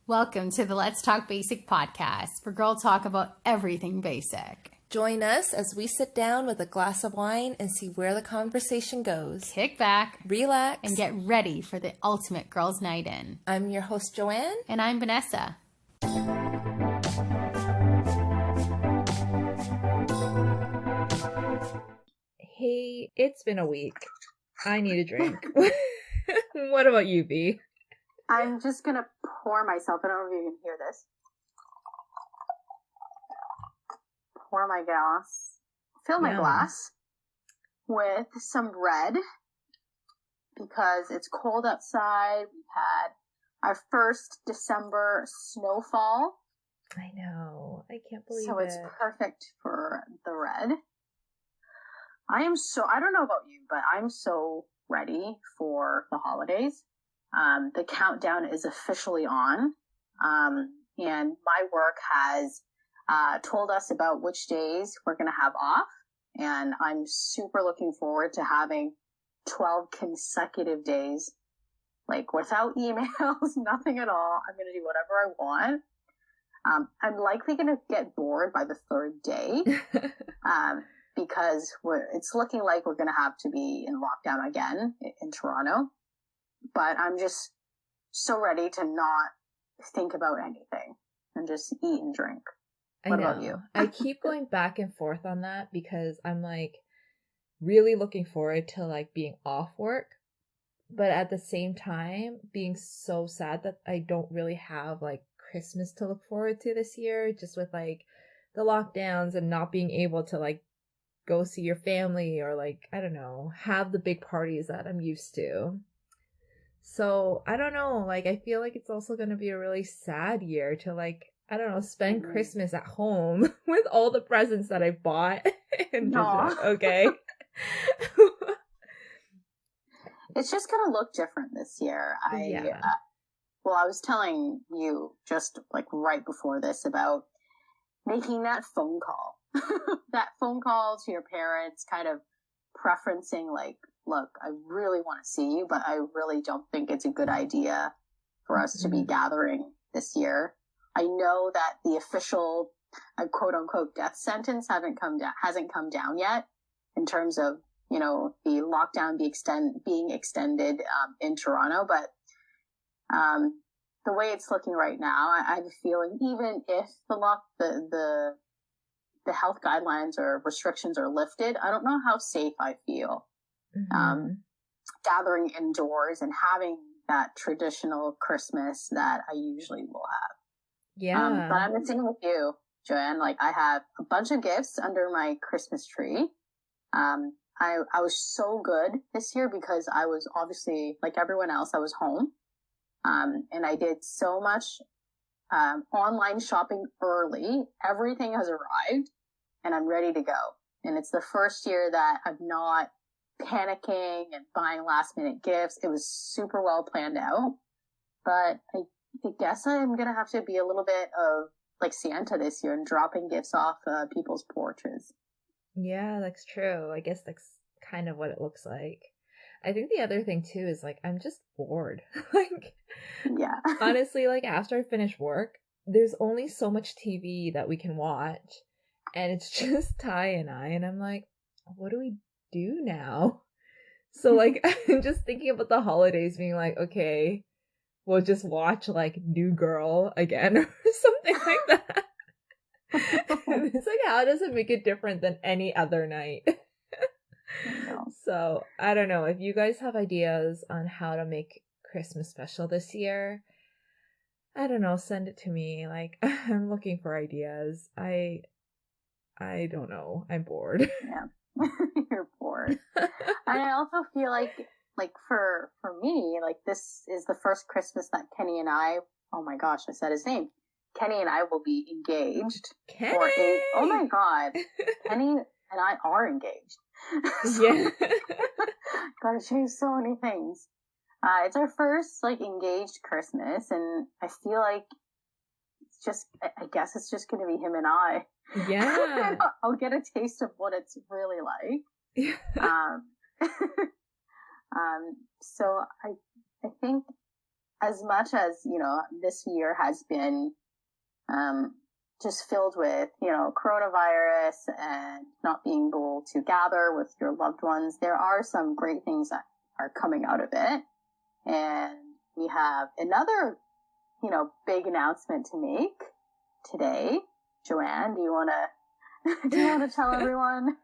Welcome to the Let's Talk Basic podcast, where girls talk about everything basic. Join us as we sit down with a glass of wine and see where the conversation goes. Kick back, relax, and get ready for the ultimate girls' night in. I'm your host, Joanne. And I'm Vanessa. Hey, it's been a week. I need a drink. What about you, B? I'm just going to pour myself, I don't know if you can hear this. Pour my glass, fill my glass with some red because it's cold outside. We've had our first December snowfall. I know. I can't believe it. So it's perfect for the red. I don't know about you, but I'm so ready for the holidays. The countdown is officially on. And my work has told us about which days we're going to have off. And I'm super looking forward to having 12 consecutive days, like without emails, nothing at all. I'm going to do whatever I want. I'm likely going to get bored by the third day. Because it's looking like we're going to have to be in lockdown again in Toronto. But I'm just so ready to not think about anything and just eat and drink. What about you? I keep going back and forth on that because I'm like really looking forward to like being off work. But at the same time, being so sad that I don't really have like Christmas to look forward to this year, just with like the lockdowns and not being able to like go see your family or like, I don't know, have the big parties that I'm used to. So I don't know, like I feel like it's also going to be a really sad year to like, I don't know, spend Christmas at home with all the presents that I bought. And just, okay. It's just going to look different this year. I was telling you just like right before this about making that phone call. That phone call to your parents, kind of preferencing like, look, I really want to see you, but I really don't think it's a good idea for us to be gathering this year. I know that the official quote unquote death sentence hasn't come down yet in terms of, you know, the lockdown being extended in Toronto, but the way it's looking right now, I have a feeling even if the health guidelines or restrictions are lifted, I don't know how safe I feel gathering indoors and having that traditional Christmas that I usually will have. Yeah. But I'm the same with you, Joanne. Like I have a bunch of gifts under my Christmas tree. I was so good this year because I was obviously, like everyone else, I was home. And I did so much online shopping early. Everything has arrived and I'm ready to go. And it's the first year that I'm not panicking and buying last minute gifts. It was super well planned out. But I guess I'm going to have to be a little bit of like Santa this year and dropping gifts off people's porches. Yeah, that's true. I guess that's kind of what it looks like. I think the other thing too is like I'm just bored. Like, yeah. Honestly, like after I finish work, there's only so much TV that we can watch, and it's just Ty and I, and I'm like, what do we do now? So like I'm just thinking about the holidays being like, okay, we'll just watch like New Girl again or something like that. It's like, how does it make it different than any other night? So I don't know if you guys have ideas on how to make Christmas special this year. I don't know, send it to me. Like I'm looking for ideas. I don't know. I'm bored. Yeah. You're bored. And I also feel like for me, like this is the first Christmas that Kenny and I, oh my gosh, I said his name. Kenny and I will be engaged. Kenny! Oh my God. Kenny and I are engaged. Yeah. Gotta change so many things. It's our first like engaged Christmas, and I feel like it's just, I guess it's just gonna be him and I. Yeah. I'll get a taste of what it's really like. So I think as much as, this year has been just filled with, coronavirus and not being able to gather with your loved ones, there are some great things that are coming out of it. And we have another, big announcement to make today. Joanne, do you want to tell everyone?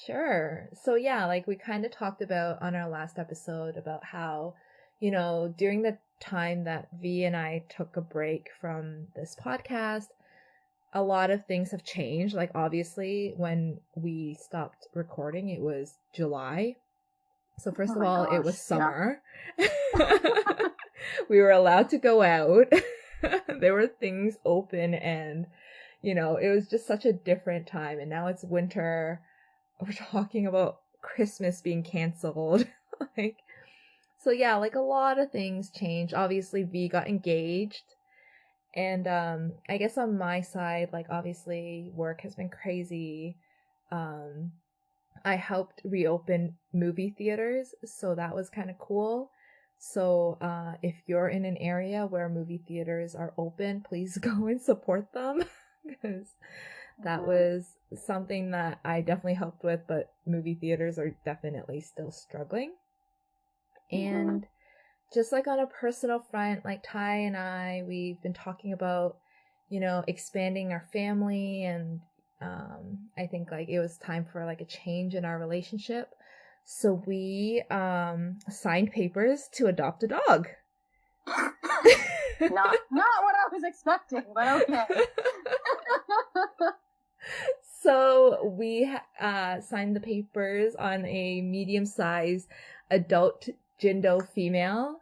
Sure. So yeah, like we kind of talked about on our last episode about how, during the time that V and I took a break from this podcast, a lot of things have changed. Like obviously when we stopped recording, it was July. So first of all, it was summer. Yeah. We were allowed to go out. There were things open and, it was just such a different time. And now it's winter. We're talking about Christmas being canceled. So yeah, like a lot of things changed. Obviously V got engaged. And I guess on my side, like obviously work has been crazy. I helped reopen movie theaters, so that was kind of cool. So if you're in an area where movie theaters are open, please go and support them, because that was something that I definitely helped with, but movie theaters are definitely still struggling. And just like on a personal front, like Ty and I, we've been talking about, expanding our family, and I think like it was time for like a change in our relationship. So we signed papers to adopt a dog. Not what I was expecting, but okay. So we signed the papers on a medium-sized adult Jindo female,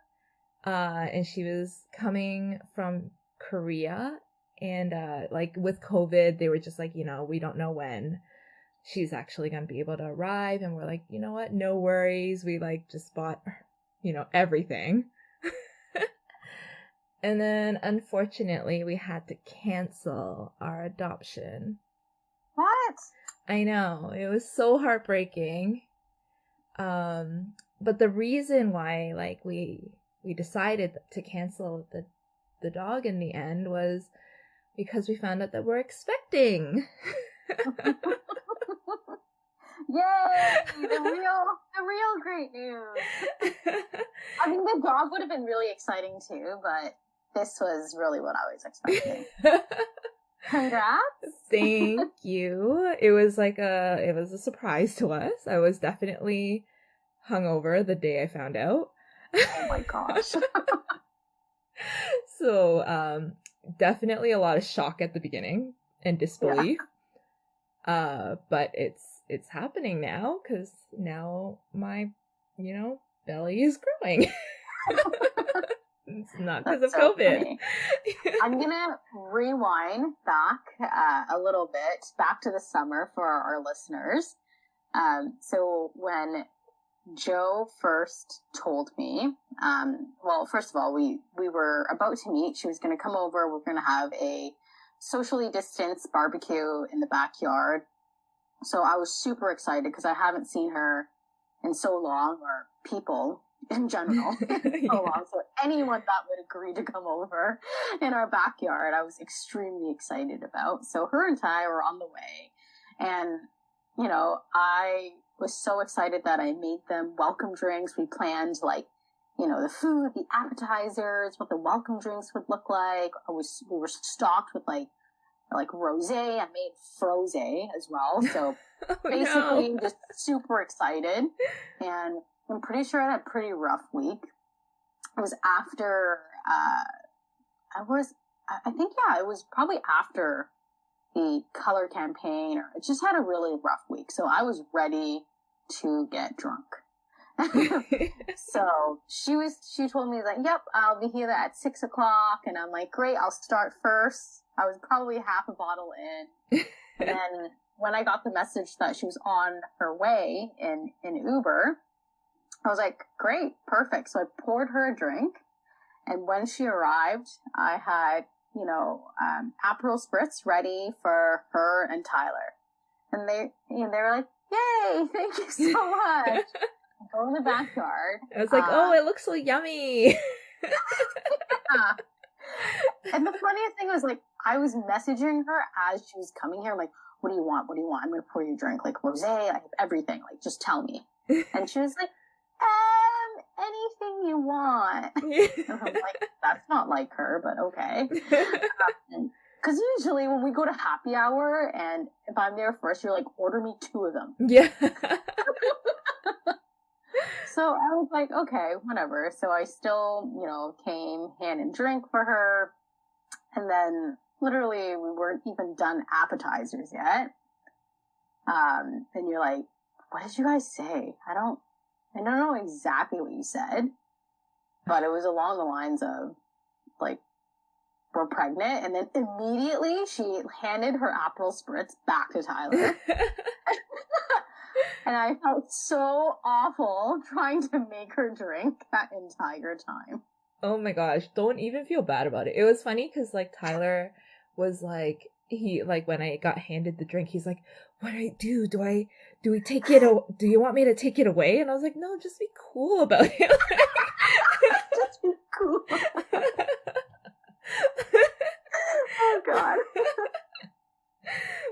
and she was coming from Korea, and like with COVID, they were just like, we don't know when she's actually gonna be able to arrive, and we're like, you know what, no worries, we like just bought, everything. And then unfortunately we had to cancel our adoption. What? I know, it was so heartbreaking. But the reason why like we decided to cancel the dog in the end was because we found out that we're expecting. Yay! The real great news. I mean, the dog would have been really exciting too, but this was really what I was expecting. Congrats! Thank you. It was a surprise to us. I was definitely hungover the day I found out. Oh my gosh. So, definitely a lot of shock at the beginning and disbelief. Yeah. But it's happening now, because now my, belly is growing. It's not because of so COVID. Funny. I'm going to rewind back a little bit, back to the summer for our listeners. So when Joe first told me, well, first of all, we were about to meet. She was going to come over. We're going to have a socially distanced barbecue in the backyard. So I was super excited because I haven't seen her in so long, or people in general in so long. So anyone that would agree to come over in our backyard, I was extremely excited about. So her and Ty were on the way, and I was so excited that I made them welcome drinks. We planned the food, the appetizers, what the welcome drinks would look like. We were stocked with like rosé. I made frosé as well. So basically just super excited. And I'm pretty sure I had a pretty rough week. It was after, it was probably after the color campaign, or it just had a really rough week. So I was ready to get drunk. So she told me like, yep, I'll be here at 6:00. And I'm like, great, I'll start first. I was probably half a bottle in. And then when I got the message that she was on her way in Uber, I was like, great, perfect. So I poured her a drink. And when she arrived, I had, Aperol Spritz ready for her and Tyler. And they were like, yay, thank you so much. Go in the backyard. I was like, oh, it looks so yummy. Yeah. And the funniest thing was, like, I was messaging her as she was coming here, like, what do you want? What do you want? I'm going to pour you a drink. Like, rosé, I have everything. Like, just tell me. And she was like, anything you want. And I'm like, that's not like her, but okay. Because usually when we go to happy hour, and if I'm there first, you're like, order me 2 of them. Yeah. So I was like, okay, whatever. So I still, came hand and drink for her. And then literally we weren't even done appetizers yet. And you're like, what did you guys say? I don't know exactly what you said, but it was along the lines of, like, we're pregnant. And then immediately she handed her Aperol Spritz back to Tyler. And I felt so awful trying to make her drink that entire time. Oh my gosh, don't even feel bad about it. It was funny because, like, Tyler was like, when I got handed the drink, he's like, what do I do? Do we take it? Do you want me to take it away? And I was like, no, just be cool about it. Just be cool. Oh God.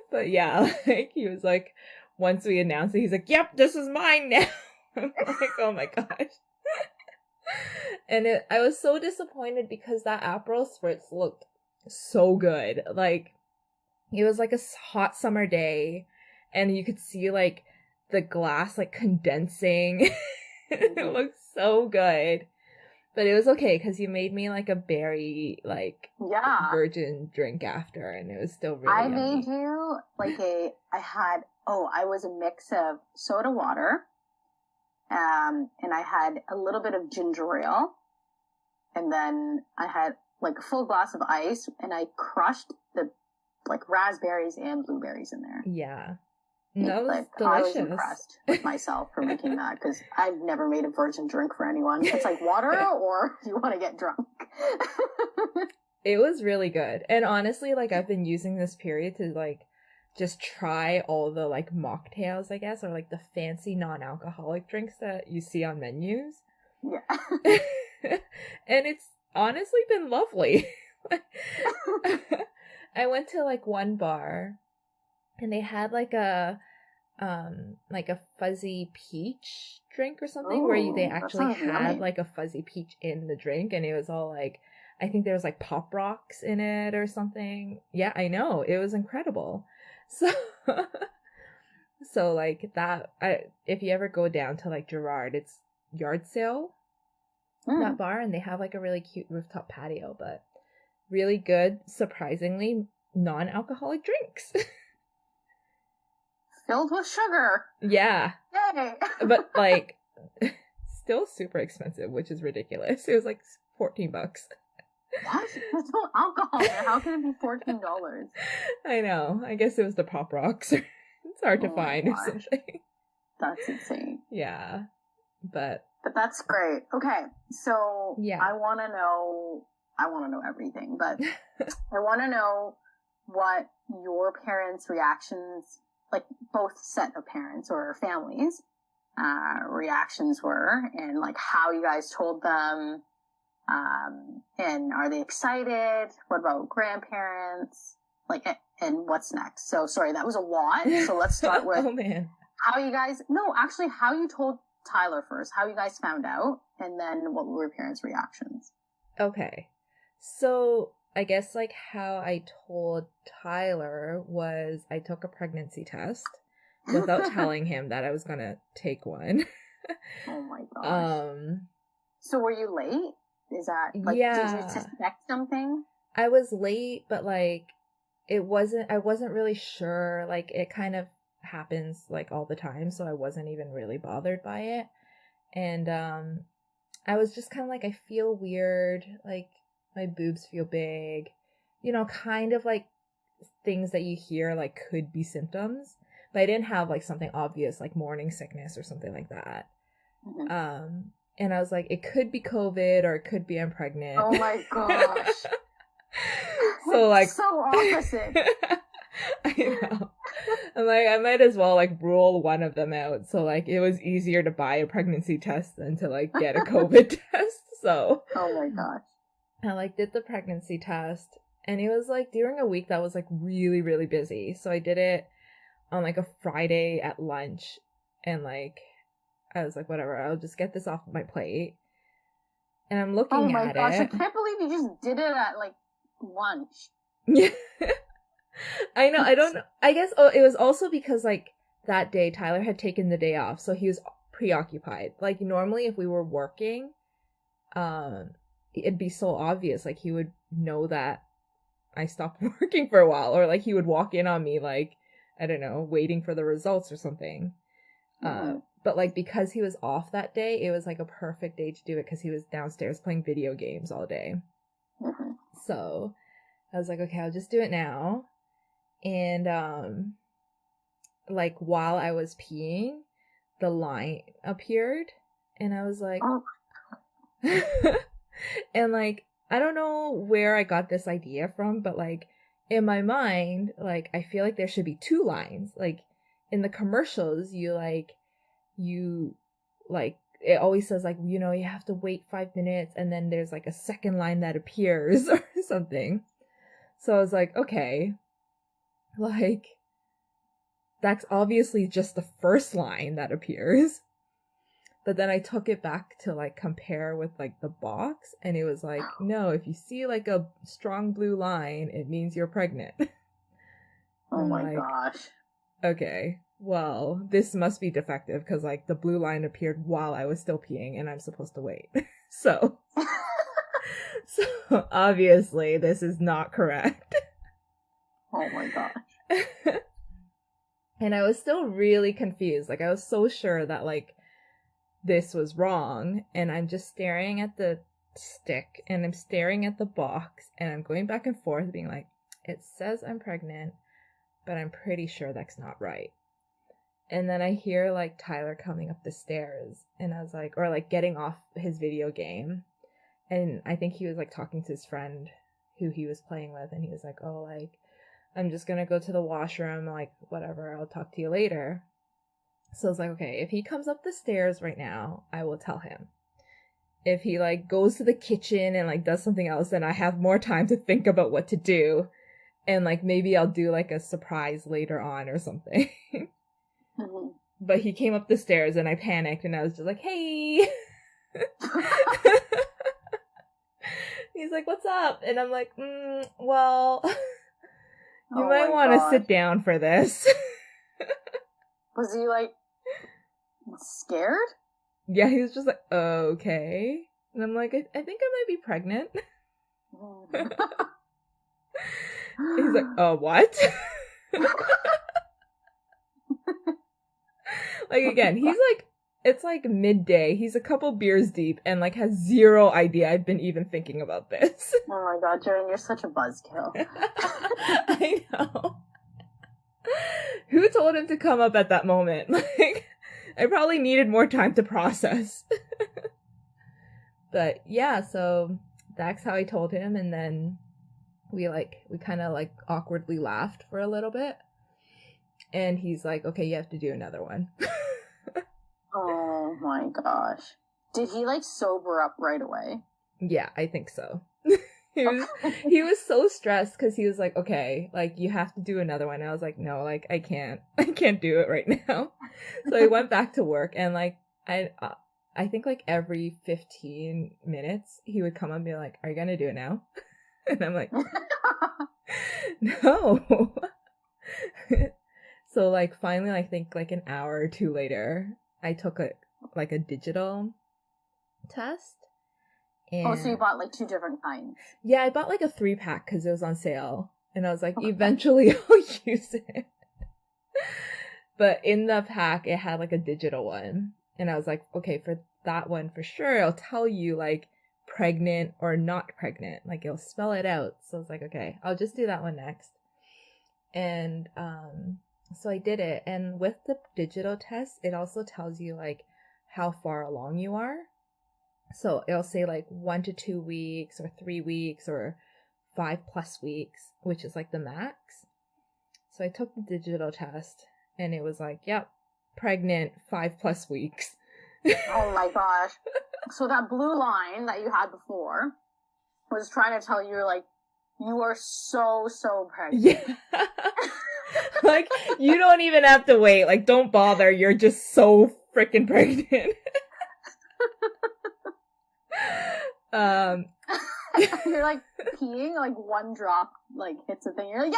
But yeah, like, he was like, once we announced it, he's like, yep, this is mine now. I'm like, oh my gosh. And I was so disappointed because that Aperol Spritz looked so good. Like, it was like a hot summer day, and you could see, like, the glass, like, condensing. It looked so good. But it was okay, because you made me, like, a berry, like, virgin drink after, and it was still really yummy. Made you, like, I was a mix of soda water, and I had a little bit of ginger ale, and then I had, like, a full glass of ice, and I crushed the, like, raspberries and blueberries in there. Yeah. That was delicious. I was impressed with myself for making that, because I've never made a virgin drink for anyone. It's like, water or you want to get drunk? It was really good. And honestly, like, I've been using this period to, like, just try all the, like, mocktails, I guess, or, like, the fancy non-alcoholic drinks that you see on menus. Yeah. And it's honestly been lovely. I went to, like, one bar, and they had, like, a fuzzy peach drink or something. Ooh, where they actually had yummy. like a fuzzy peach in the drink, and it was all like, I think there was like Pop Rocks in it or something. Yeah, I know, it was incredible. So like that, if you ever go down to like Gerard, it's yard sale, that bar, and they have like a really cute rooftop patio, but really good, surprisingly non-alcoholic drinks. Filled with sugar. Yeah. Yay. But, like, still super expensive, which is ridiculous. It was like $14. What? There's no alcohol there. How can it be $14? I know. I guess it was the Pop Rocks. It's hard to find or something. That's insane. Yeah. But that's great. Okay. So yeah. I want to know everything, but I want to know what your parents' reactions, like both set of parents or families, reactions were, and like how you guys told them, and are they excited? What about grandparents? Like, and what's next? So sorry, that was a lot. So let's start with oh man, how you told Tyler first, how you guys found out, and then what were your parents' reactions? Okay. So I guess like how I told Tyler was I took a pregnancy test without telling him that I was gonna take one. Oh my gosh. So were you late? Is that like, yeah. Did you suspect something? I was late, but like I wasn't really sure. Like it kind of happens like all the time, so I wasn't even really bothered by it. And I was just kind of like, I feel weird, like my boobs feel big, you know, kind of like things that you hear like could be symptoms, but I didn't have like something obvious like morning sickness or something like that. Mm-hmm. And I was like, it could be COVID or it could be I'm pregnant. Oh my gosh. So like so opposite. I know. I'm like, I might as well like rule one of them out. So like it was easier to buy a pregnancy test than to like get a COVID test. So oh my gosh. I like did the pregnancy test, and it was like during a week that was like really, really busy. So I did it on like a Friday at lunch, and like I was like, whatever, I'll just get this off my plate. And I'm looking oh my at gosh, it. I can't believe you just did it at like lunch. Yeah. I know, I don't know. I guess it was also because like that day Tyler had taken the day off, so he was preoccupied. Like normally if we were working, it'd be so obvious, like he would know that I stopped working for a while, or like he would walk in on me like, I don't know, waiting for the results or something. But like because he was off that day, it was like a perfect day to do it because he was downstairs playing video games all day. Mm-hmm. So I was like, okay, I'll just do it now. And like while I was peeing, the line appeared, and I was like, oh. and like I don't know where I got this idea from, but like in my mind, like I feel like there should be two lines. Like in the commercials, you like it always says like, you know, you have to wait 5 minutes, and then there's like a second line that appears or something. So I was like, okay, like that's obviously just the first line that appears. But then I took it back to like compare with like the box, and it was like, no, if you see like a strong blue line, it means you're pregnant. Oh my like, gosh. Okay, well, this must be defective because like the blue line appeared while I was still peeing and I'm supposed to wait. So obviously this is not correct. Oh my gosh. And I was still really confused. Like I was so sure that like this was wrong, and I'm just staring at the stick and I'm staring at the box and I'm going back and forth being like, it says I'm pregnant, but I'm pretty sure that's not right. And then I hear like Tyler coming up the stairs, and I was like, or like getting off his video game, and I think he was like talking to his friend who he was playing with, and he was like, oh, like I'm just gonna go to the washroom, like whatever, I'll talk to you later. So I was like, okay, if he comes up the stairs right now, I will tell him. If he like goes to the kitchen and like does something else, then I have more time to think about what to do. And like maybe I'll do like a surprise later on or something. Mm-hmm. But he came up the stairs and I panicked and I was just like, hey. He's like, what's up? And I'm like, well, you might want to sit down for this. Was he like scared? Yeah, he was just like, okay. And I'm like, I think I might be pregnant. He's like, what? Like, again, he's like, it's like midday. He's a couple beers deep and like has zero idea I've been even thinking about this. Oh my god, Jane, you're such a buzzkill. I know. Who told him to come up at that moment? Like, I probably needed more time to process. But yeah, so that's how I told him, and then we kind of like awkwardly laughed for a little bit. And he's like, okay, you have to do another one. Oh my gosh. Did he like sober up right away? Yeah, I think so. He was so stressed because he was like, okay, like you have to do another one. And I was like, no, like I can't do it right now. So I went back to work, and like I think like every 15 minutes he would come up and be like, are you gonna do it now? And I'm like, no. So like finally, I think like an hour or two later, I took a digital test. And so you bought like 2 different kinds? Yeah, I bought like a 3-pack because it was on sale. And I was like, eventually I'll use it. But in the pack, it had like a digital one. And I was like, okay, for that one, for sure, I'll tell you like pregnant or not pregnant. Like it'll spell it out. So I was like, okay, I'll just do that one next. And so I did it. And with the digital test, it also tells you like how far along you are. So it'll say like 1 to 2 weeks or 3 weeks or 5+ weeks, which is like the max. So I took the digital test and it was like, yep, pregnant 5+ weeks. Oh my gosh. So that blue line that you had before was trying to tell you, like, you are so pregnant. Yeah. Like, you don't even have to wait. Like, don't bother. You're just so freaking pregnant. You're like peeing, like one drop like hits a thing. You're like,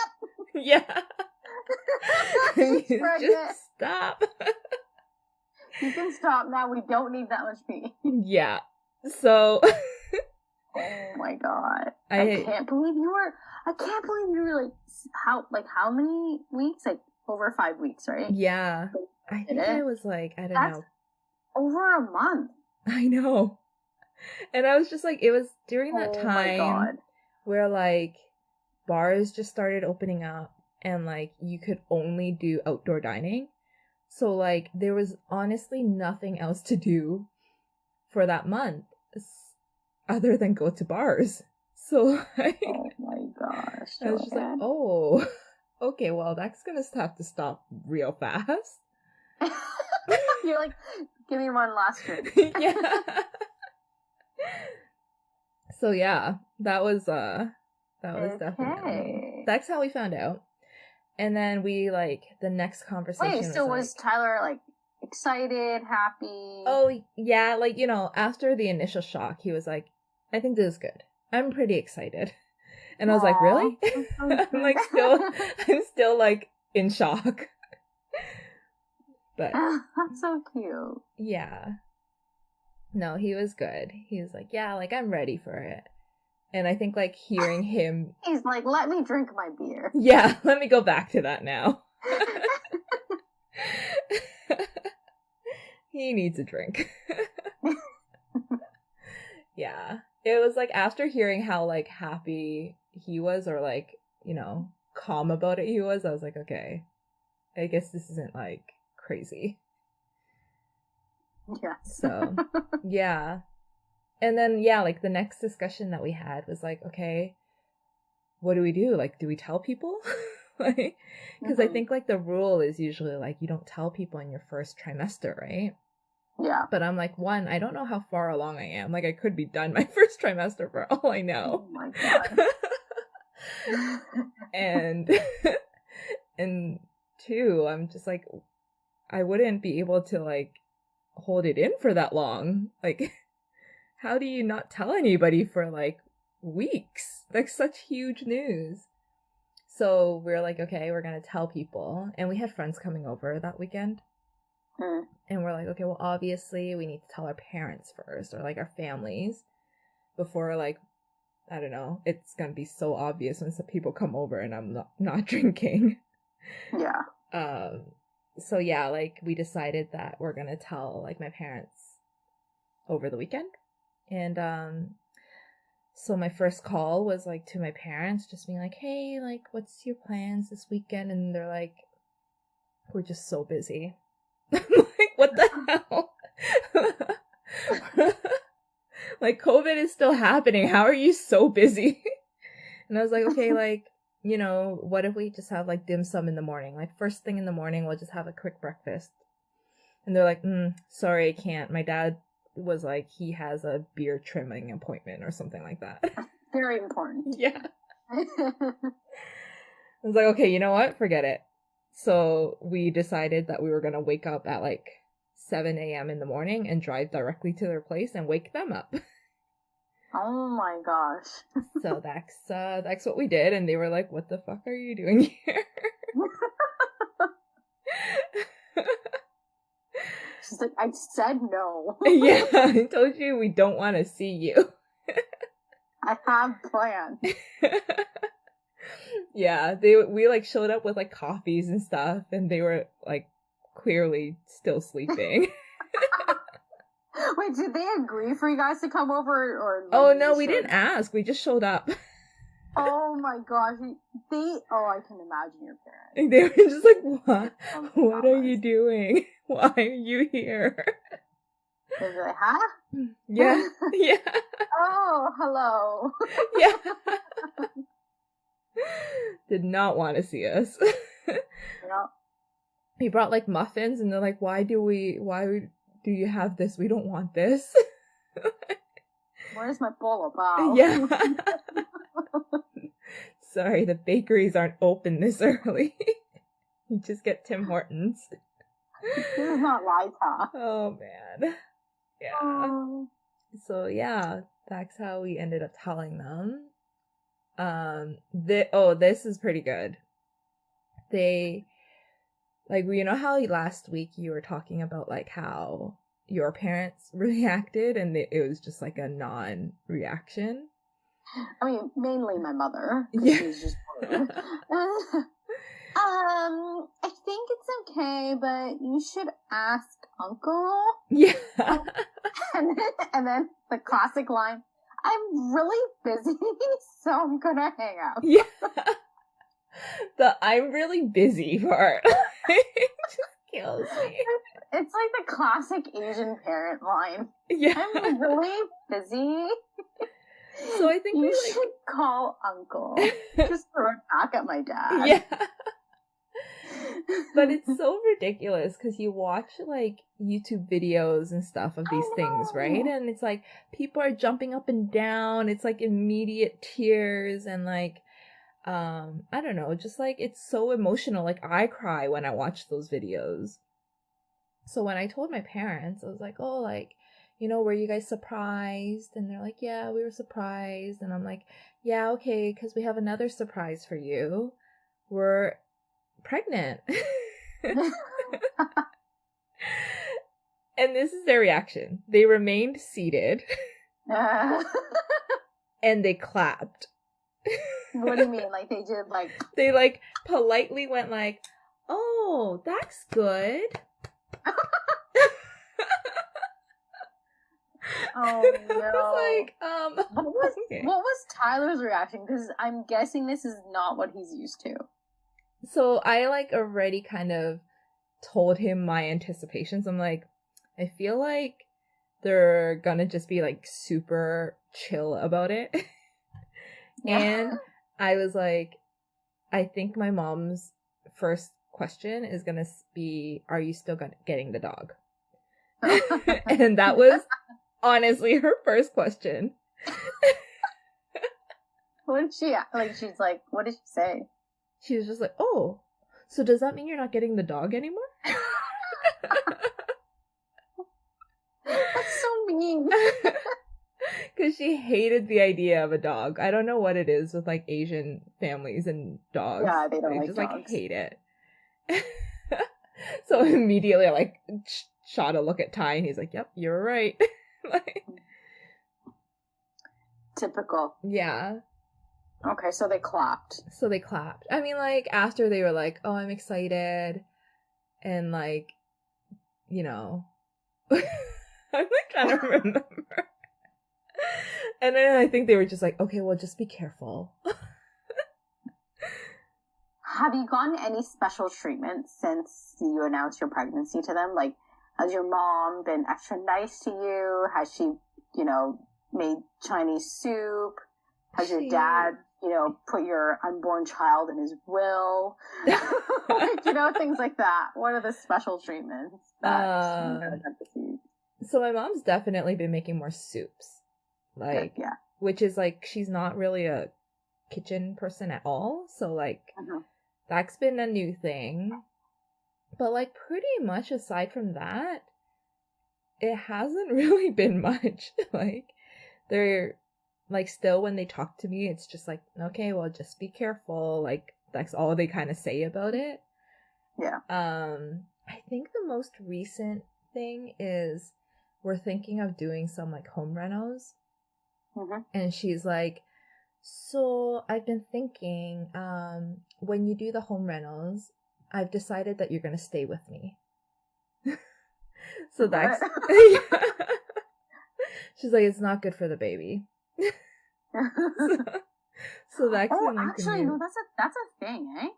yep. Yeah. She's pregnant. Just stop. You can stop now. We don't need that much pee. Yeah. So. Oh my god! I can't believe you were like how many weeks? Like over 5 weeks, right? Yeah. I think I was like, I don't know. Over a month. I know. And I was just like, it was during that time where like bars just started opening up and like you could only do outdoor dining. So like there was honestly nothing else to do for that month other than go to bars. So like, oh my gosh. I was just like, oh, okay, well that's gonna have to stop real fast. You're like, give me one last drink. Yeah. So yeah, that was definitely, that's how we found out. And then we like the next conversation. Wait, so was Tyler like excited, happy? Oh yeah, like, you know, after the initial shock, he was like, I think this is good. I'm pretty excited. And I was like, really? I'm like I'm still like in shock. But that's so cute. Yeah. No, he was good. He was like, yeah, like I'm ready for it. And I think like hearing him, he's like, let me drink my beer. Yeah, let me go back to that now. He needs a drink. Yeah. It was like after hearing how like happy he was, or like, you know, calm about it he was, I was like, okay, I guess this isn't like crazy. Yeah. So, yeah. And then, yeah, like the next discussion that we had was like, okay, what do we do? Like, do we tell people? Like, because I think like the rule is usually like you don't tell people in your first trimester, right? Yeah. But I'm like, one, I don't know how far along I am. Like, I could be done my first trimester for all I know. Oh my god. And two, I'm just like, I wouldn't be able to like hold it in for that long. Like, how do you not tell anybody for like weeks? Like, such huge news. So we're like, okay, we're gonna tell people. And we had friends coming over that weekend. And we're like, okay, well, obviously we need to tell our parents first, or like our families, before like, I don't know, it's gonna be so obvious when some people come over and I'm not drinking. Yeah. So yeah, like we decided that we're gonna tell like my parents over the weekend. And so my first call was like to my parents, just being like, hey, like what's your plans this weekend? And they're like, we're just so busy. I'm like, what the hell? Like, COVID is still happening. How are you so busy? And I was like, okay, like, you know, what if we just have like dim sum in the morning? Like first thing in the morning, we'll just have a quick breakfast. And they're like, sorry, I can't. My dad was like, he has a beard trimming appointment or something like that. Very important. Yeah. I was like, okay, you know what? Forget it. So we decided that we were going to wake up at like 7 a.m. in the morning and drive directly to their place and wake them up. Oh my gosh. So that's what we did. And they were like, what the fuck are you doing here? She's like, I said no. Yeah, I told you we don't want to see you. I have plans. Yeah, we like showed up with like coffees and stuff, and they were like clearly still sleeping. Wait, did they agree for you guys to come over, or? Oh no, we didn't ask. We just showed up. Oh my gosh, I can imagine your parents. They were just like, what? What are you doing? Why are you here? They're like, huh? Yeah, yeah. Oh, hello. Yeah. Did not want to see us. he brought like muffins, and they're like, why do you have this? We don't want this. Where's my bowl of bao? Yeah. Sorry, the bakeries aren't open this early. You just get Tim Hortons. This is not Lita. Oh man. Yeah. Oh. So yeah, that's how we ended up telling them. This is pretty good. They, like, you know how last week you were talking about like how your parents reacted and it was just like a non-reaction? I mean, mainly my mother. Yeah. She was just bored. I think it's okay, but you should ask Uncle. Yeah. And then the classic line, I'm really busy, so I'm gonna hang up. Yeah. The I'm really busy part just kills me. It's like the classic Asian parent line. Yeah. I'm really busy. So I think you should call Uncle. Just throw it back at my dad. Yeah. But it's so ridiculous because you watch like YouTube videos and stuff of these things, right? And it's like people are jumping up and down. It's like immediate tears and like I don't know, just like it's so emotional. Like I cry when I watch those videos. So when I told my parents, I was like, oh, like, you know, were you guys surprised? And they're like, yeah, we were surprised. And I'm like, yeah, okay, because we have another surprise for you. We're pregnant. And this is their reaction. They remained seated and they clapped. What do you mean? Like they did like... They like politely went like, oh, that's good. Oh no. Like, what was Tyler's reaction? Because I'm guessing this is not what he's used to. So I like already kind of told him my anticipations. I'm like, I feel like they're gonna just be like super chill about it. Yeah. And I was like, I think my mom's first question is gonna be, are you still getting the dog? And that was honestly her first question. What did she like? She's like, what did she say? She was just like, oh, so does that mean you're not getting the dog anymore? That's so mean. Because she hated the idea of a dog. I don't know what it is with like Asian families and dogs. Yeah, they don't like just dogs. like hate it. So immediately I like shot a look at Ty and he's like, yep, you're right. Like, typical. Yeah. Okay, so they clapped. I mean, like, after they were like, oh, I'm excited. And like, you know, I'm like trying to remember. And then I think they were just like, okay, well, just be careful. Have you gotten any special treatment since you announced your pregnancy to them? Like, has your mom been extra nice to you? Has she, you know, made Chinese soup? Has your dad, you know, put your unborn child in his will? Like, you know, things like that. What are the special treatments that you have received? So my mom's definitely been making more soups. Like, yeah. Which is like, she's not really a kitchen person at all. So like, that's been a new thing. But like, pretty much aside from that, it hasn't really been much. Like, they're like, still when they talk to me, it's just like, okay, well, just be careful. Like, that's all they kind of say about it. Yeah. I think the most recent thing is we're thinking of doing some like home renos. And she's like, so I've been thinking, when you do the home renos, I've decided that you're going to stay with me. So that's, she's like, it's not good for the baby. So that's actually, no, that's a thing, eh?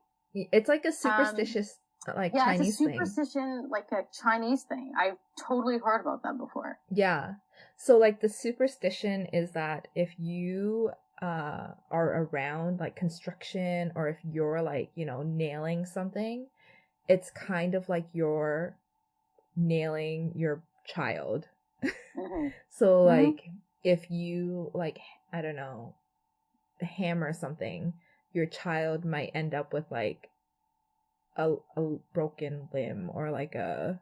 It's like a superstitious, like Chinese it's a superstition, thing. Like a Chinese thing. I've totally heard about that before. Yeah. So like the superstition is that if you are around like construction or if you're like, you know, nailing something it's kind of like you're nailing your child. So like if you like, I don't know, hammer something, your child might end up with like a broken limb or like a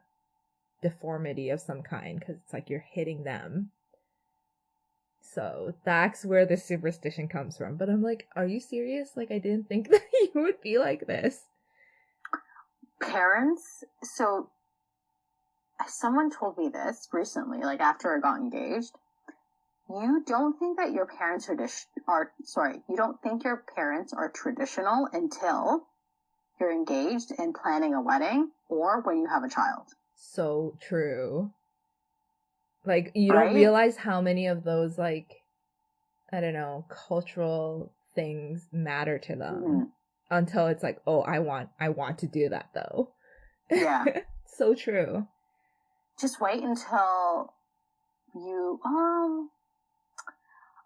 deformity of some kind because it's like you're hitting them. So that's where the superstition comes from. But I'm like, are you serious? Like, I didn't think that you would be like this. Parents, so someone told me this recently, like after I got engaged. You don't think that your parents you don't think your parents are traditional until you're engaged and planning a wedding or when you have a child. So true. Like, you Right? don't realize how many of those, like, I don't know, cultural things matter to them until it's like, oh, I want to do that though. Yeah. So true. Just wait until you,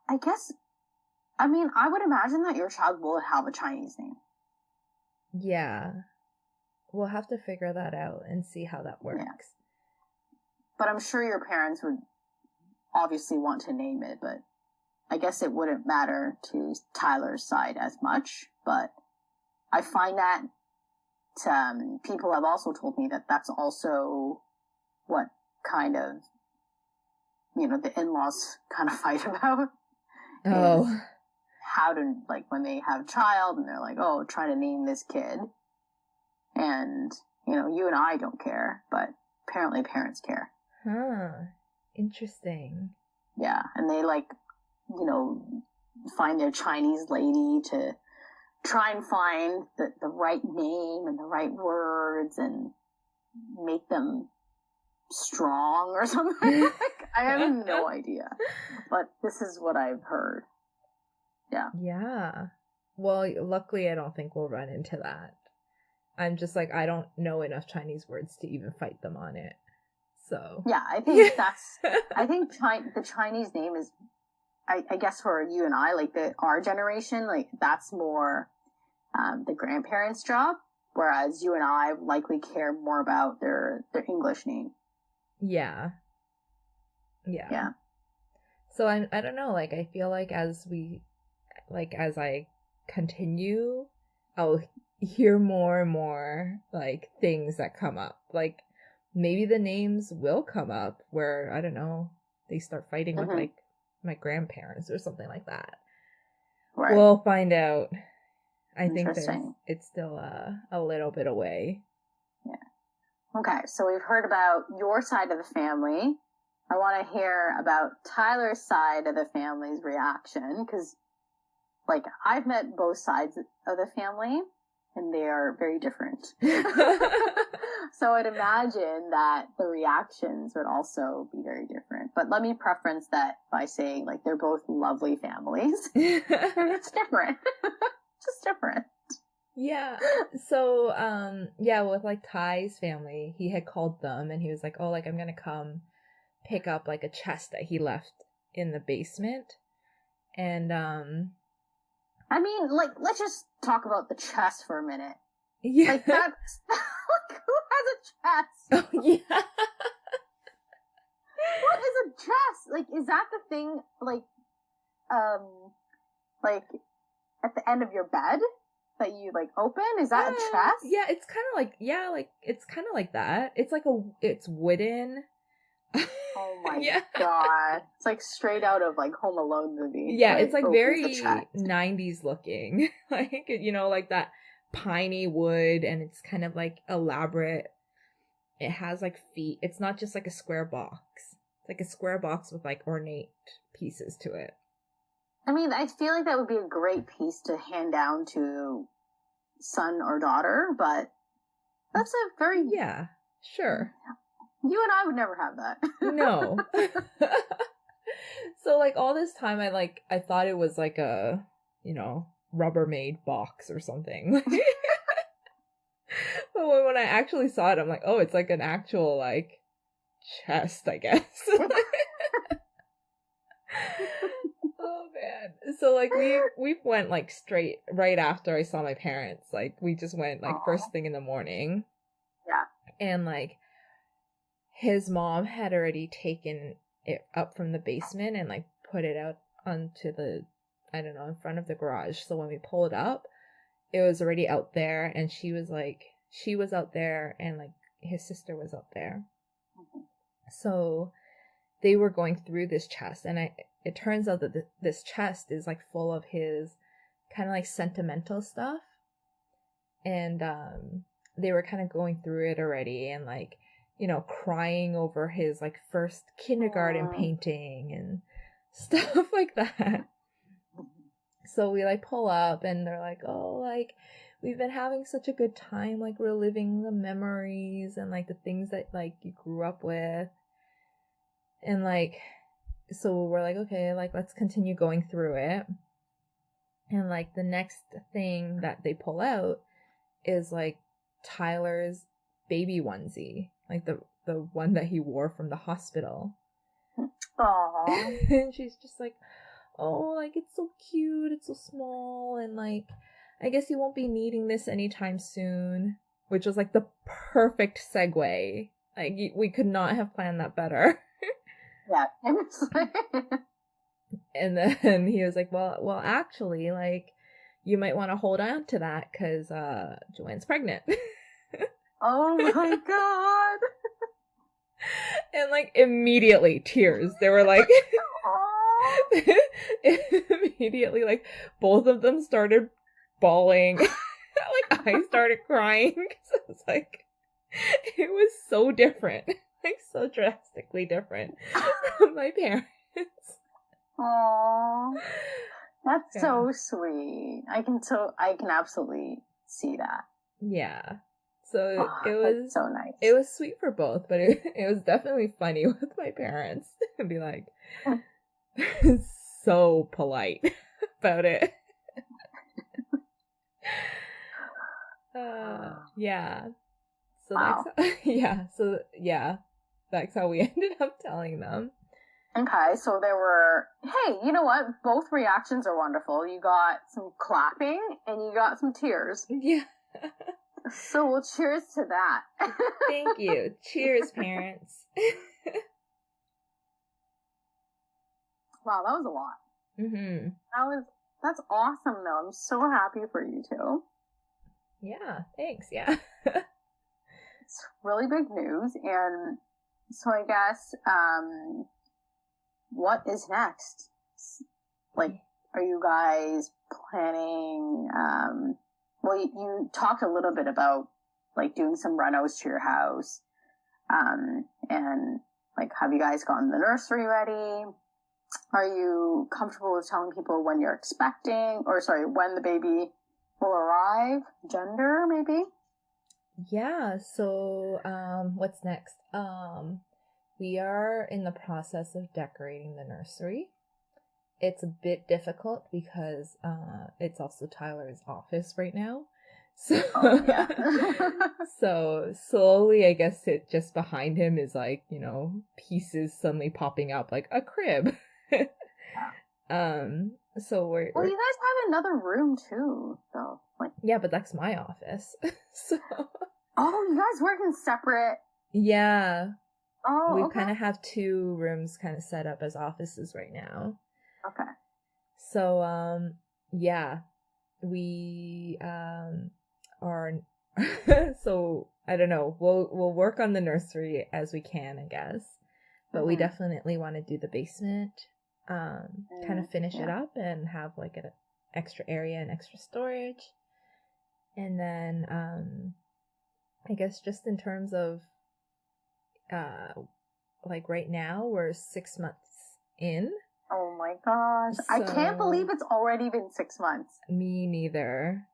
I would imagine that your child will have a Chinese name. Yeah. We'll have to figure that out and see how that works. Yeah. But I'm sure your parents would obviously want to name it, but I guess it wouldn't matter to Tyler's side as much. But I find that people have also told me that that's also what kind of, the in-laws kind of fight about. Oh. How to, like, when they have a child and they're like, oh, try to name this kid. And, you and I don't care, but apparently parents care. Huh. Interesting. Yeah. And they, like, find their Chinese lady to try and find the right name and the right words and make them strong or something. Like, I have no idea. But this is what I've heard. Yeah. Yeah. Well, luckily I don't think we'll run into that. I'm just like, I don't know enough Chinese words to even fight them on it. So. Yeah, I think the Chinese name is, I guess for you and I, like our generation, like that's more the grandparents' job, whereas you and I likely care more about their English name. Yeah. So I don't know, like I feel like as I continue, I'll hear more and more like things that come up. Like maybe the names will come up where, I don't know, they start fighting with like my grandparents or something like that. Right. We'll find out. I think it's still a little bit away. Yeah. Okay, so we've heard about your side of the family. I want to hear about Tyler's side of the family's reaction, because, like, I've met both sides of the family, and they are very different. So I'd imagine that the reactions would also be very different. But let me preference that by saying, like, they're both lovely families. It's different. Just different. Yeah. So, with like Ty's family, he had called them and he was like, oh, like, I'm gonna come pick up like a chest that he left in the basement. And, I mean, like, let's just talk about the chest for a minute. Yeah. Like, that's, like, who has a chest? Oh, yeah. What is a chest? Like, is that the thing, like, at the end of your bed that you, like, open? Is that a chest? Yeah, it's kind of like, it's kind of like that. It's like it's wooden. Oh my god. It's like straight out of, like, Home Alone movie. Yeah, it's like very 90s looking. Like, like that piney wood, and it's kind of like elaborate. It has like feet. It's not just like a square box. It's like a square box with like ornate pieces to it. I mean, I feel like that would be a great piece to hand down to son or daughter, but that's a very... Yeah, sure. You and I would never have that. No. So, like, all this time, I thought it was like a, Rubbermaid box or something. But when I actually saw it, I'm like, oh, it's like an actual, like, chest, I guess. Oh, man. So, like, we went, like, straight, right after I saw my parents. Like, we just went, like, first thing in the morning. And like his mom had already taken it up from the basement and like put it out onto the, I don't know, in front of the garage. So when we pulled up, it was already out there, and she was out there, and like his sister was out there. So they were going through this chest, and it turns out that this chest is like full of his kind of like sentimental stuff. And they were kind of going through it already, and like, you know, crying over his like first kindergarten painting and stuff like that. So we like pull up, and they're like, oh, like we've been having such a good time, like reliving the memories and like the things that like you grew up with. And like, so we're like, okay, like let's continue going through it. And like the next thing that they pull out is like Tyler's baby onesie, like the one that he wore from the hospital. Aww. And she's just like, oh, like it's so cute, it's so small, and like I guess you won't be needing this anytime soon. Which was like the perfect segue. Like we could not have planned that better. Yeah. And then he was like, well, actually, like you might want to hold on to that because Joanne's pregnant. Oh my god. And like immediately tears. They were like immediately like both of them started bawling. Like I started crying because I was like, it was so different, like so drastically different from my parents. Aww. That's so sweet. I can absolutely see that. Yeah. So it was so nice. It was sweet for both, but it was definitely funny with my parents and be like so polite about it. Yeah. So wow. That's how we ended up telling them. Okay, so there were, hey, you know what? Both reactions are wonderful. You got some clapping and you got some tears. Yeah. So we'll cheers to that. Thank you. Cheers, parents. Wow, that was a lot. Mm-hmm. That's awesome though. I'm so happy for you two. Yeah, thanks. Yeah. It's really big news. And so I guess, what is next? Like, are you guys planning, well, you talked a little bit about like doing some renos to your house. And like, have you guys gotten the nursery ready? Are you comfortable with telling people when you're expecting, when the baby will arrive? Gender, maybe? Yeah, so what's next? We are in the process of decorating the nursery. It's a bit difficult because it's also Tyler's office right now. So, yeah. So slowly, I guess it just behind him is like, you know, pieces suddenly popping up like a crib. So we're you guys have another room too, though. Like, yeah, but that's my office. So you guys work in separate. Yeah. Oh, we okay. kind of have two rooms kind of set up as offices right now. Okay. So yeah, we are. So I don't know. We'll work on the nursery as we can, I guess. But we definitely want to do the basement. Kind of finish it up and have like an extra area and extra storage. And then I guess just in terms of like right now we're 6 months in. Oh my gosh. So, I can't believe it's already been 6 months. Me neither.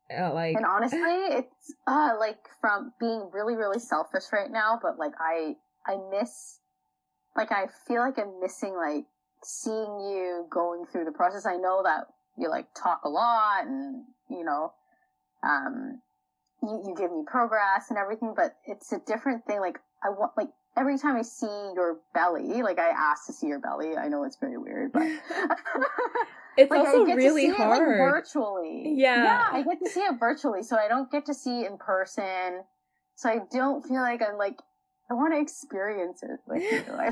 And honestly, it's like from being really, really selfish right now, but like I miss, like I feel like I'm missing like seeing you going through the process. I know that you like talk a lot and, you know, you give me progress and everything, but it's a different thing. Like I want, like every time I see your belly, like I ask to see your belly. I know it's very weird, but it's like, also I get really to see hard. It, like, virtually. Yeah. Yeah, I get to see it virtually, so I don't get to see it in person. So I don't feel like I'm like, I want to experience it with you. I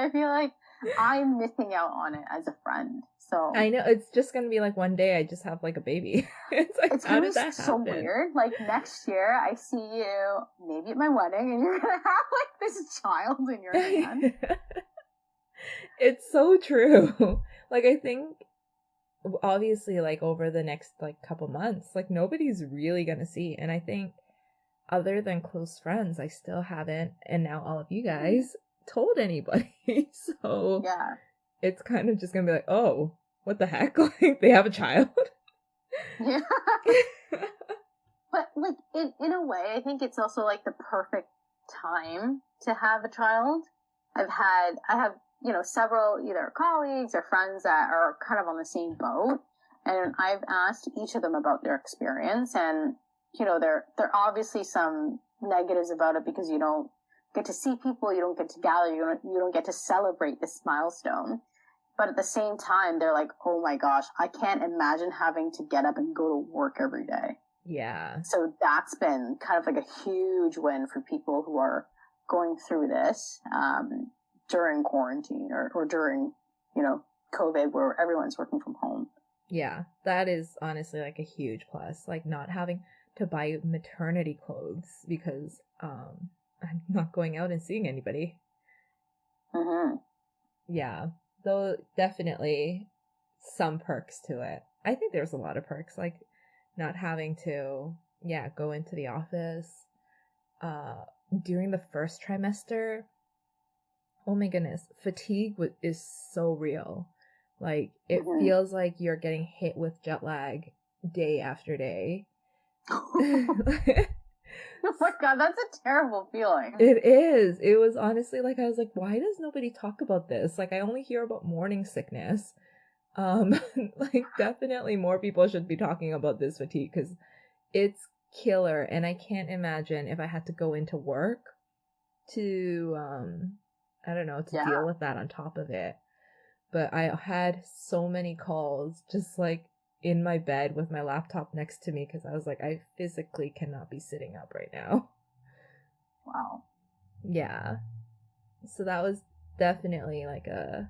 feel like I'm missing out on it as a friend. So I know, it's just gonna be like one day I just have like a baby. It's like, it's how gonna did be that so happen? weird. Like next year, I see you maybe at my wedding, and you're gonna have like this child in your hand. It's so true. Like, I think obviously like over the next like couple months, like nobody's really gonna see. And I think other than close friends, I still haven't, and now all of you guys told anybody. So Yeah. it's kind of just gonna be like, oh, what the heck? Like, they have a child. Yeah. But like in a way, I think it's also like the perfect time to have a child. I have, you know, several either colleagues or friends that are kind of on the same boat, and I've asked each of them about their experience, and you know, there obviously some negatives about it because you don't get to see people, you don't get to gather, you don't get to celebrate this milestone. But at the same time, they're like, oh my gosh, I can't imagine having to get up and go to work every day. Yeah. So that's been kind of like a huge win for people who are going through this during quarantine or during, you know, COVID, where everyone's working from home. Yeah, that is honestly like a huge plus. Like, not having to buy maternity clothes because I'm not going out and seeing anybody. Mm-hmm. Yeah, though definitely some perks to it. I think there's a lot of perks, like not having to, go into the office. During the first trimester, oh my goodness, fatigue is so real. Like, it feels like you're getting hit with jet lag day after day. Oh my god, that's a terrible feeling. It is. It was honestly like, I was like, why does nobody talk about this? Like, I only hear about morning sickness. Like, definitely more people should be talking about this fatigue because it's killer. And I can't imagine if I had to go into work to, I don't know, to deal with that on top of it. But I had so many calls just like in my bed with my laptop next to me because I was like, I physically cannot be sitting up right now. Wow. Yeah. So that was definitely like a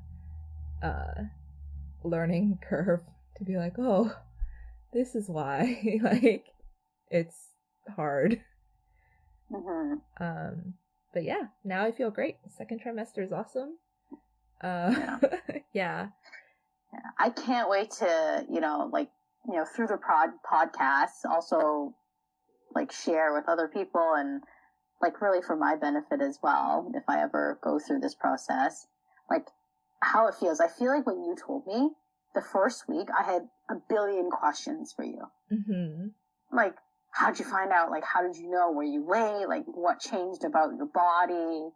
learning curve to be like, oh, this is why like it's hard. But yeah, now I feel great. Second trimester is awesome. Yeah. I can't wait to, through the podcasts, also like share with other people and like really for my benefit as well. If I ever go through this process, like how it feels. I feel like when you told me the first week, I had a billion questions for you. Mm-hmm. Like, how'd you find out? Like, how did you know? Were you late? Like, what changed about your body?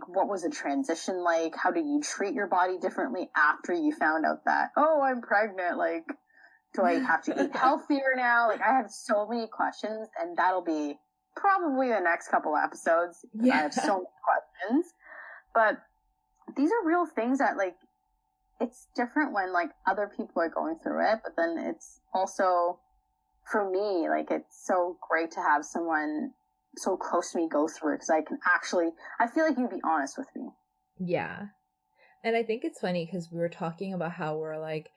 What was the transition like? How do you treat your body differently after you found out that, oh, I'm pregnant? Like, do I have to eat healthier now? Like, I have so many questions, and that'll be probably the next couple episodes. Yeah. I have so many questions. But these are real things that, like, it's different when, like, other people are going through it, but then it's also, for me, like, it's so great to have someone so close to me go through it because I feel like you'd be honest with me. Yeah. And I think it's funny because we were talking about how we're, like,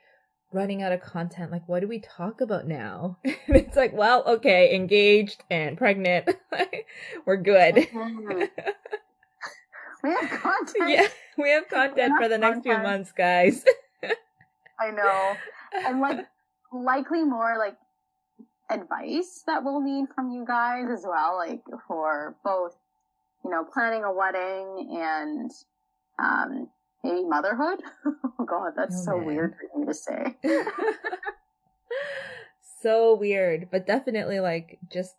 running out of content. Like, what do we talk about now? And it's like, well, okay, engaged and pregnant. We're good. Mm-hmm. We have content. Yeah, we have content for the next few months, guys. I know. And like likely more like advice that we'll need from you guys as well, like for both, planning a wedding and maybe motherhood. Oh god, that's so weird for me to say. So weird, but definitely like just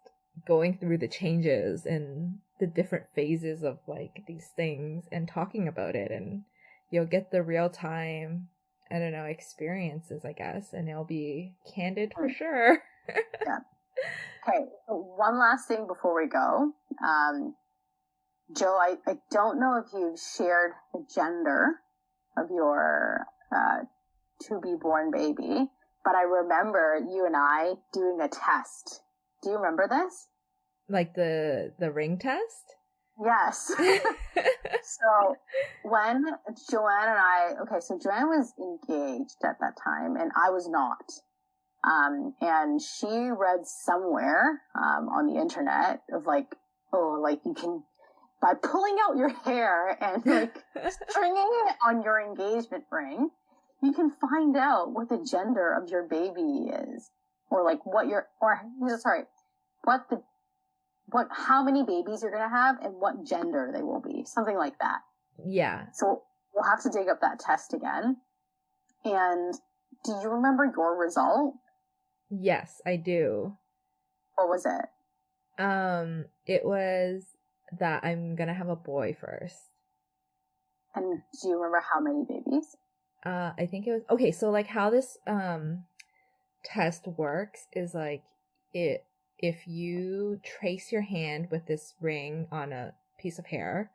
going through the changes and the different phases of like these things and talking about it, and you'll get the real time, I don't know, experiences, I guess, and it'll be candid for sure. Yeah. Okay, so one last thing before we go. Joe, I don't know if you've shared the gender of your to-be-born baby, but I remember you and I doing a test Do you remember this? Like the ring test? Yes. So when Joanne and I, so Joanne was engaged at that time and I was not. And she read somewhere, on the internet of like, you can, by pulling out your hair and like stringing it on your engagement ring, you can find out what the gender of your baby is. Or like how many babies you're going to have and what gender they will be. Something like that. Yeah. So we'll have to dig up that test again. And do you remember your result? Yes, I do. What was it? It was that I'm going to have a boy first. And do you remember how many babies? I think it was, okay, so like how this, test works is like if you trace your hand with this ring on a piece of hair,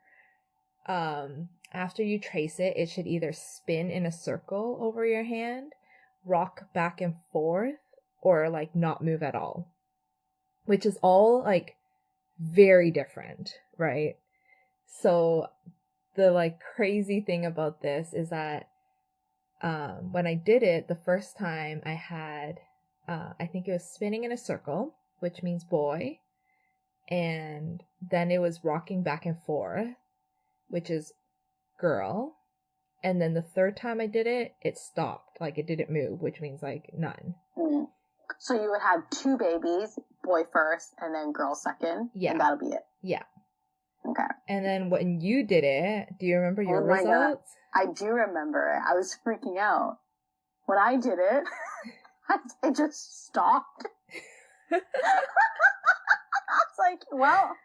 after you trace it, it should either spin in a circle over your hand, rock back and forth, or like not move at all, which is all like very different, right? So the like crazy thing about this is that when I did it the first time, I had I think it was spinning in a circle, which means boy, and then it was rocking back and forth, which is girl, and then the third time I did it, it stopped, like it didn't move, which means like none. So you would have two babies, boy first and then girl second. Yeah. And that'll be it. Yeah. Okay. And then when you did it, do you remember your results? God. I do remember it. I was freaking out. When I did it, it just stopped. I was like, well,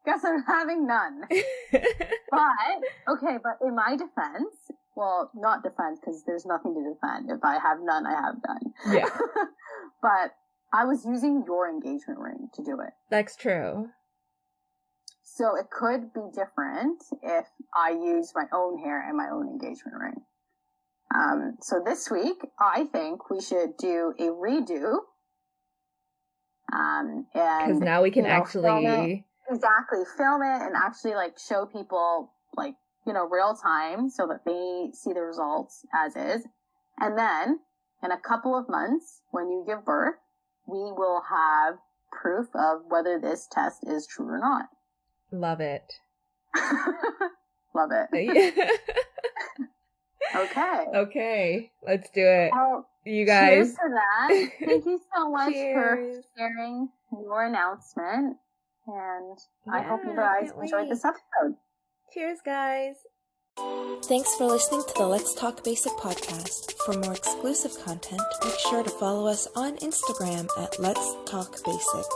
guess I'm having none. But in my defense, well, not defense, because there's nothing to defend. If I have none, I have none. Yeah. But I was using your engagement ring to do it. That's true. So it could be different if I use my own hair and my own engagement ring. So this week, I think we should do a redo. And because now we can actually film it and actually like show people like, real time so that they see the results as is. And then in a couple of months, when you give birth, we will have proof of whether this test is true or not. Love it. Love it. Okay, let's do it. Well, you guys. Cheers to that. Thank you so much for sharing your announcement. And I hope you guys enjoyed this episode. Cheers, guys. Thanks for listening to the Let's Talk Basic podcast. For more exclusive content, make sure to follow us on Instagram at Let's Talk Basic.